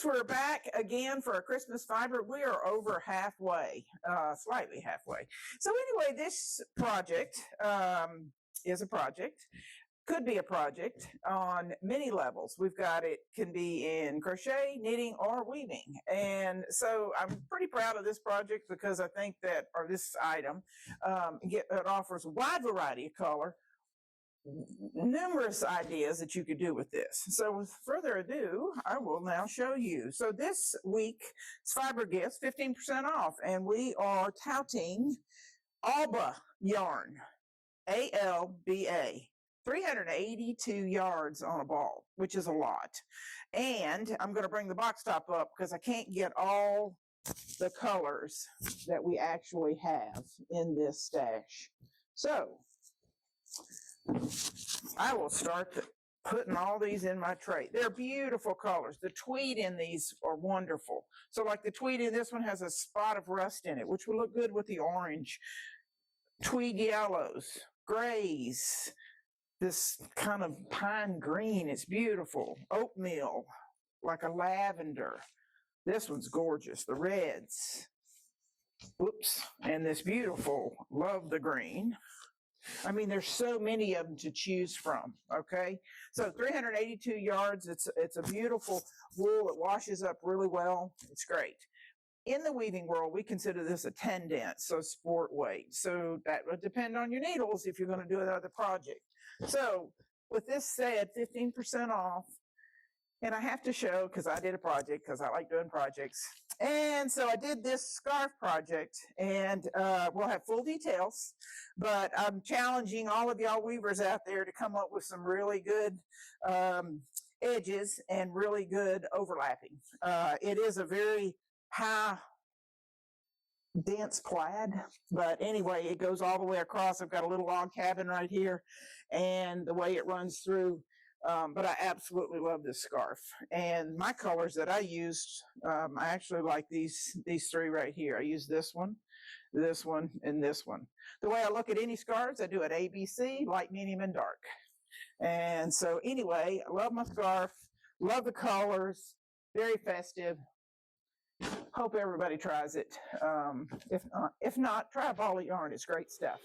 folks, we're back again for a Christmas fiber. We are over halfway, slightly halfway. So anyway, this project is a project, could be a project on many levels. We've got it can be in crochet, knitting, or weaving. And so I'm pretty proud of this project because I think that, or this item, it offers a wide variety of color, numerous ideas that you could do with this. So with further ado, I will now show you. So this week's Fiber Gifts, 15% off, and we are touting Alba yarn, ALBA. 382 yards on a ball, which is a lot. And I'm going to bring the box top up because I can't get all the colors that we actually have in this stash. So I will start putting all these in my tray. They're beautiful colors. The tweed in these are wonderful. So like the tweed in this one has a spot of rust in it, which will look good with the orange. Tweed yellows, grays, this kind of pine green. It's beautiful. Oatmeal, like a lavender. This one's gorgeous. The reds. Whoops. And this beautiful, love the green. I mean, there's so many of them to choose from, okay? So 382 yards, it's a beautiful wool. It washes up really well. It's great. In the weaving world, we consider this a 10 dent, so sport weight. So that would depend on your needles if you're going to do another project. So with this said, 15% off. And I have to show, because I did a project, because I like doing projects. And so I did this scarf project, and we'll have full details, but I'm challenging all of y'all weavers out there to come up with some really good edges and really good overlapping. It is a very high, dense plaid, but anyway, it goes all the way across. I've got a little log cabin right here, and the way it runs through. But I absolutely love this scarf. And my colors that I used, I actually like these three right here. I use this one, and this one. The way I look at any scarves, I do it ABC, light, medium, and dark. And so anyway, I love my scarf, love the colors, very festive. Hope everybody tries it. If not, try a ball of yarn. It's great stuff.